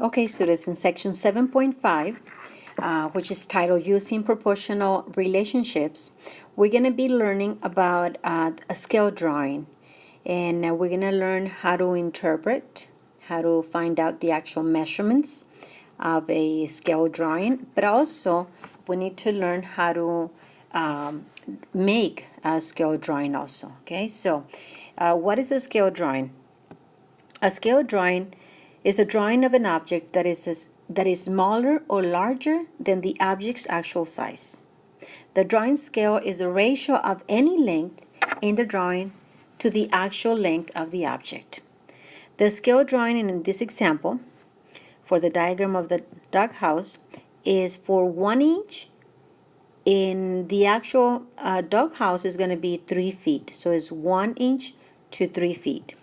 Okay, students, in section 7.5, which is titled Using Proportional Relationships, we're going to be learning about a scale drawing. And we're going to learn how to interpret, how to find out the actual measurements of a scale drawing, but also we need to learn how to make a scale drawing also. Okay, so what is a scale drawing? A scale drawing is a drawing of an object that is smaller or larger than the object's actual size. The drawing scale is a ratio of any length in the drawing to the actual length of the object. The scale drawing in this example, for the diagram of the doghouse, is for 1 inch. In the actual doghouse is going to be 3 feet. So it's 1 inch to 3 feet.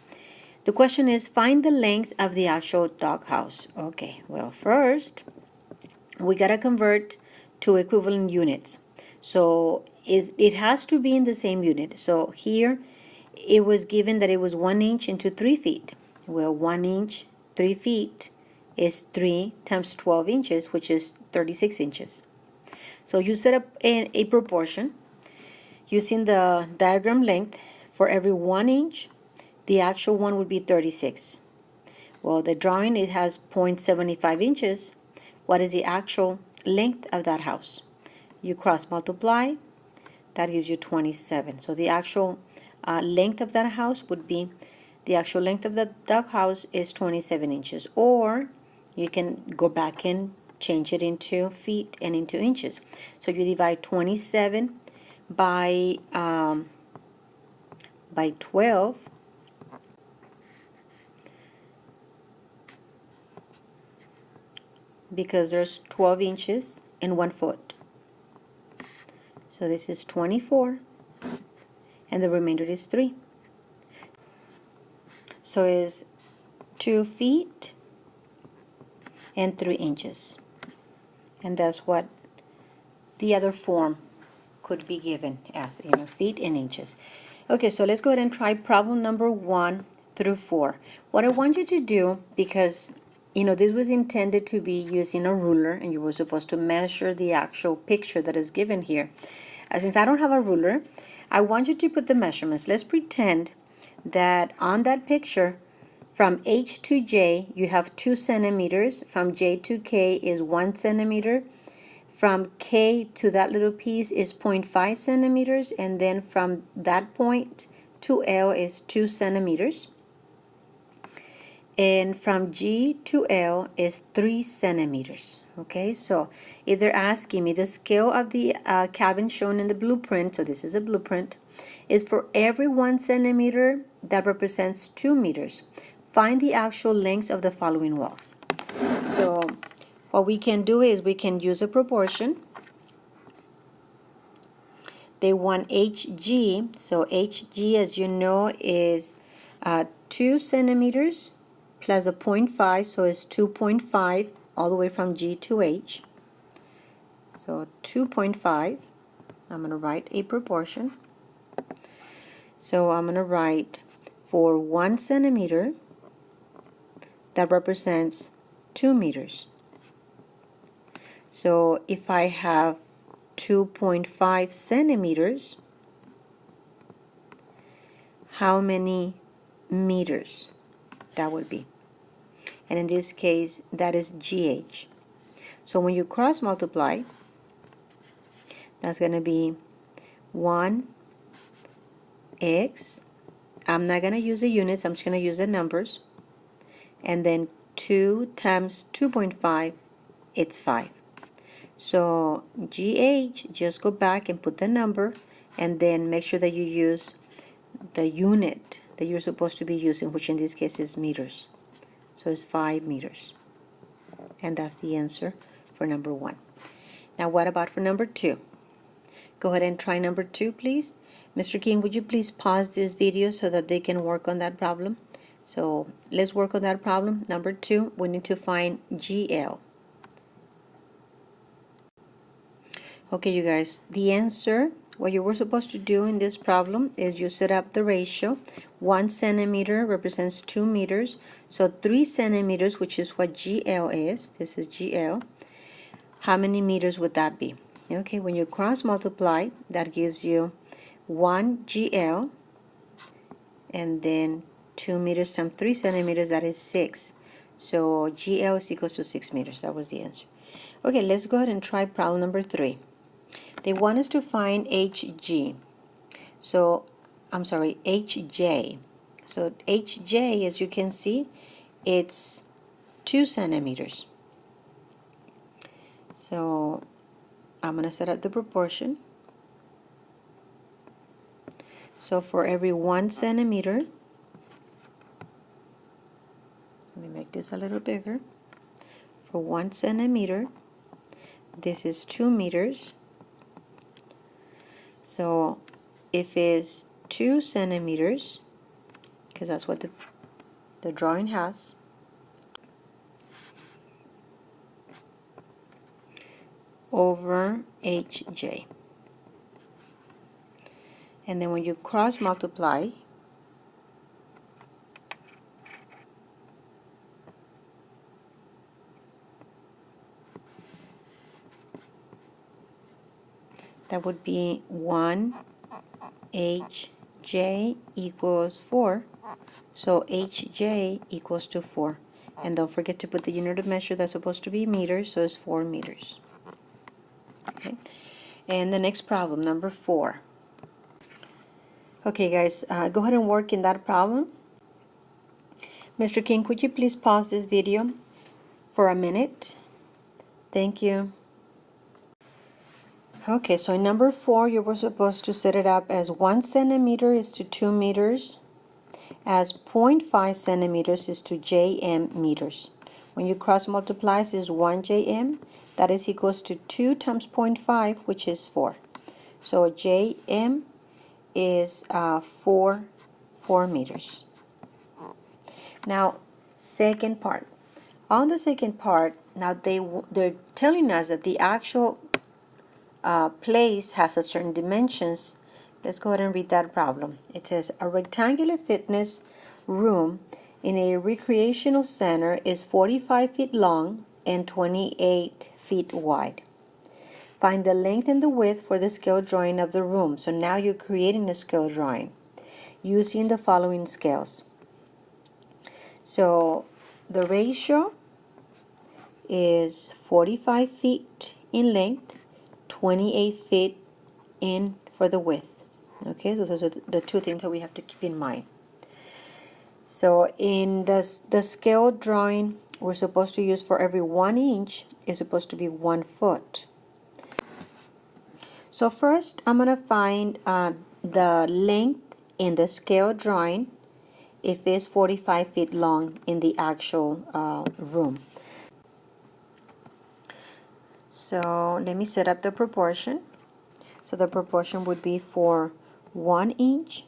The question is, find the length of the actual doghouse. Okay, well, first, we got to convert to equivalent units. So it has to be in the same unit. So here, it was given that it was 1 inch into 3 feet. Well, 1 inch, 3 feet is 3 times 12 inches, which is 36 inches. So you set up a proportion using the diagram length. For every 1 inch, the actual one would be 36. Well, the drawing, it has 0.75 inches. What is the actual length of that house? You cross multiply, that gives you 27. So the actual length of that house would be, the actual length of the doghouse is 27 inches. Or you can go back and change it into feet and into inches. So you divide 27 by 12. Because there's 12 inches in 1 foot. So this is 24, and the remainder is 3. So it's 2 feet and 3 inches. And that's what the other form could be given as, feet and inches. Okay, so let's go ahead and try problem number 1 through 4. What I want you to do, because this was intended to be using a ruler, and you were supposed to measure the actual picture that is given here. Since I don't have a ruler, I want you to put the measurements. Let's pretend that on that picture, from H to J, you have 2 centimeters. From J to K is 1 centimeter. From K to that little piece is 0.5 centimeters. And then from that point to L is 2 centimeters. And from G to L is 3 centimeters. Okay, so if they're asking me the scale of the cabin shown in the blueprint, so this is a blueprint, is for every 1 centimeter that represents 2 meters. Find the actual lengths of the following walls. So what we can do is we can use a proportion. They want HG, so HG, as you know, is 2 centimeters plus a 0.5, so it's 2.5 all the way from G to H. So 2.5, I'm going to write a proportion. So I'm going to write for 1 centimeter, that represents 2 meters. So if I have 2.5 centimeters, how many meters that would be? And in this case, that is GH. So when you cross multiply, that's going to be 1x. I'm not going to use the units, I'm just going to use the numbers. And then 2 times 2.5, it's 5. So GH, just go back and put the number, and then make sure that you use the unit that you're supposed to be using, which in this case is meters. So it's 5 meters. And that's the answer for number 1. Now what about for number 2? Go ahead and try number 2, please. Mr. King, would you please pause this video so that they can work on that problem? So let's work on that problem. Number 2, we need to find GL. Okay, you guys, the answer what you were supposed to do in this problem is you set up the ratio. 1 centimeter represents 2 meters. So 3 centimeters, which is what GL is, this is GL, how many meters would that be? Okay, when you cross multiply, that gives you 1 GL, and then 2 meters times 3 centimeters, that is 6. So GL is equals to 6 meters. That was the answer. Okay, let's go ahead and try problem number 3. They want us to find HG. So, I'm sorry, HJ. So HJ, as you can see, it's 2 centimeters. So I'm going to set up the proportion. So for every 1 centimeter, let me make this a little bigger. For 1 centimeter, this is 2 meters. So if it's 2 centimeters, because that's what the drawing has, over HJ. And then when you cross multiply, that would be 1 HJ equals 4. So HJ equals to 4. And don't forget to put the unit of measure that's supposed to be meters, so it's 4 meters. Okay. And the next problem, number 4. Okay, guys, go ahead and work in that problem. Mr. King, could you please pause this video for a minute? Thank you. Okay, so in number 4, you were supposed to set it up as 1 centimeter is to 2 meters, as 0.5 centimeters is to JM meters. When you cross multiply, this is 1 JM, that is equals to 2 times 0.5, which is 4. So JM is 4 meters. Now, second part. On the second part, now they're telling us that the actual place has a certain dimensions. Let's go ahead and read that problem. It says a rectangular fitness room in a recreational center is 45 feet long and 28 feet wide. Find the length and the width for the scale drawing of the room. So now you're creating a scale drawing using the following scales. So the ratio is 45 feet in length, 28 feet in for the width. Okay, so those are the two things that we have to keep in mind. So in the scale drawing we're supposed to use, for every 1 inch is supposed to be 1 foot. So first I'm going to find the length in the scale drawing if it's 45 feet long in the actual room. So let me set up the proportion. So the proportion would be for 1 inch,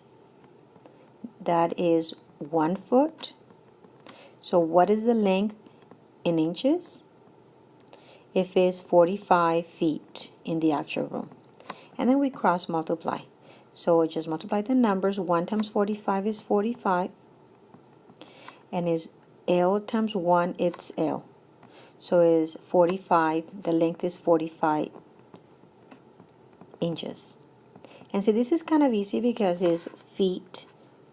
that is 1 foot. So what is the length in inches? If it's 45 feet in the actual room. And then we cross multiply. So just multiply the numbers. 1 times 45 is 45. And is L times 1, it's L. So is 45, the length is 45 inches. And see, this is kind of easy because it's feet.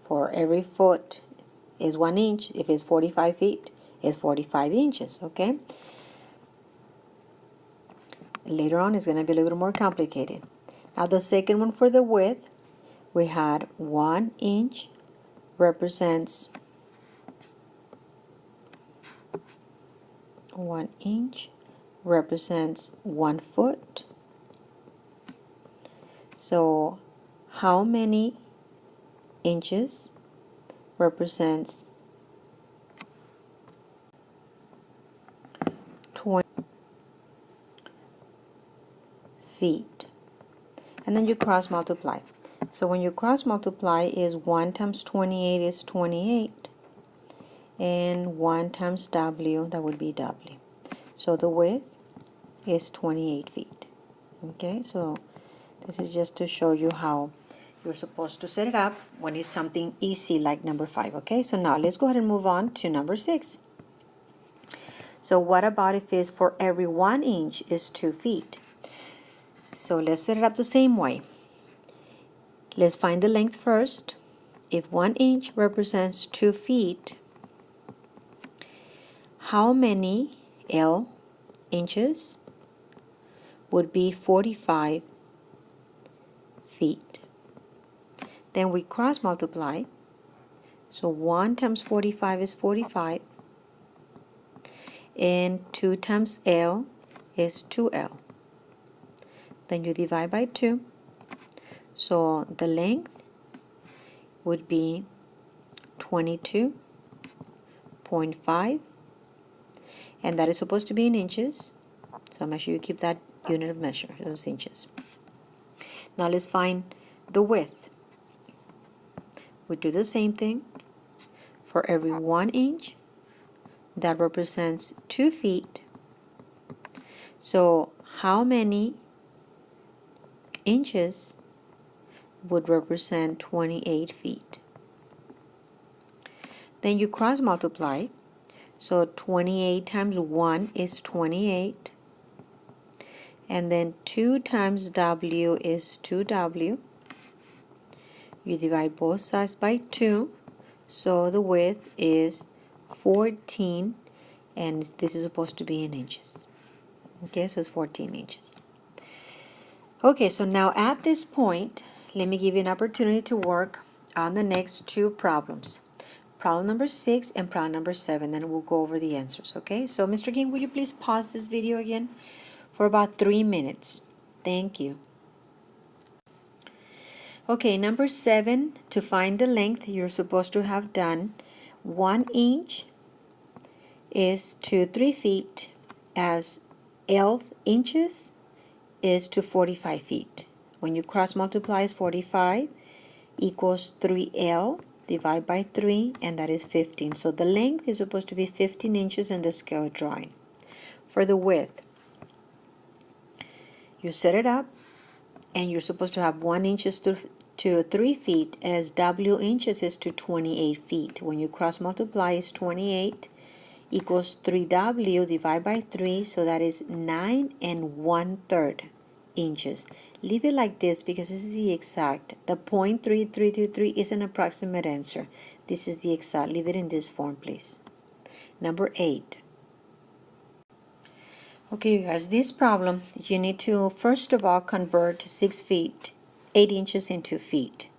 For every foot is 1 inch. If it's 45 feet, it's 45 inches, okay? Later on, it's going to be a little more complicated. Now, the second one for the width, we had 1 inch represents 1 inch represents 1 foot. So how many inches represents 20 feet? And then you cross multiply. So when you cross multiply is 1 times 28 is 28. And 1 times W, that would be W. So the width is 28 feet. Okay, so This is just to show you how you're supposed to set it up when it's something easy like number 5, okay? So now let's go ahead and move on to number 6. So what about if it's for every 1 inch is 2 feet? So let's set it up the same way. Let's find the length first. If 1 inch represents 2 feet, how many L inches would be 45 feet? Then we cross multiply. So 1 times 45 is 45. And 2 times L is 2L. Then you divide by 2. So the length would be 22.5. And that is supposed to be in inches. So make sure you keep that unit of measure, those inches. Now let's find the width. We do the same thing. For every 1 inch, that represents 2 feet. So how many inches would represent 28 feet? Then you cross multiply. So 28 times 1 is 28. And then 2 times W is 2W. You divide both sides by 2. So the width is 14. And this is supposed to be in inches. Okay, so it's 14 inches. Okay, so now at this point, let me give you an opportunity to work on the next 2 problems. Problem number 6 and problem number 7, then we'll go over the answers, okay? So Mr. King, would you please pause this video again for about 3 minutes? Thank you. Okay, number 7, to find the length, you're supposed to have done 1 inch is to 3 feet as L inches is to 45 feet. When you cross multiply is 45 equals 3L divide by 3, and that is 15. So the length is supposed to be 15 inches in the scale drawing. For the width, you set it up, and you're supposed to have 1 inches to 3 feet as W inches is to 28 feet. When you cross multiply is 28 equals 3W divide by 3, so that is 9 1/3 inches. Leave it like this because this is the exact. The 0.3323 is an approximate answer. This is the exact. Leave it in this form, please. Number 8. Okay, you guys, this problem, you need to first of all convert 6 feet, 8 inches into feet.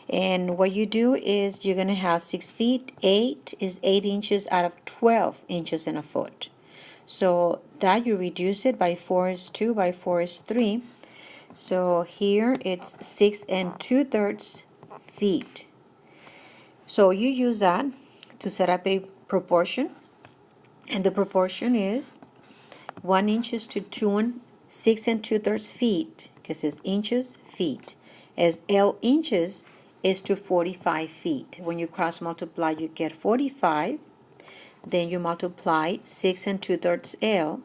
And what you do is you're going to have 6 feet, 8 is 8 inches out of 12 inches in a foot. So that you reduce it by 4 is 2, by 4 is 3. So here it's 6 2/3 feet. So you use that to set up a proportion. And the proportion is 1 inches to 6 2/3 feet, because it's inches, feet. As L inches is to 45 feet. When you cross multiply, you get 45. Then you multiply 6 2/3 L,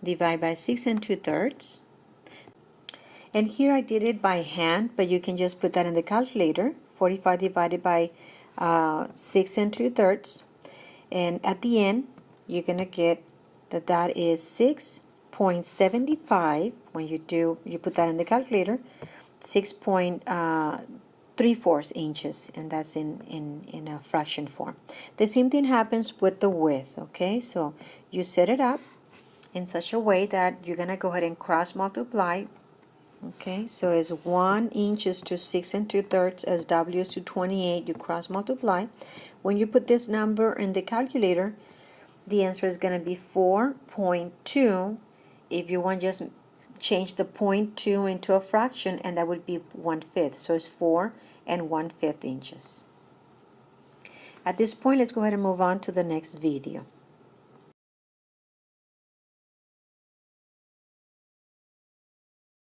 divide by 6 2/3. And here I did it by hand, but you can just put that in the calculator. 45 divided by 6 2/3. And at the end, you're going to get that is 6.75. When you put that in the calculator, 6.3/4 inches, and that's in a fraction form. The same thing happens with the width, okay? So you set it up in such a way that you're going to go ahead and cross multiply. Okay, so it's 1 inches to 6 2/3 as W is to 28. You cross multiply. When you put this number in the calculator, the answer is going to be 4.2. If you want, just change the 0.2 into a fraction, and that would be 1/5. So it's 4 1/5 inches. At this point, let's go ahead and move on to the next video.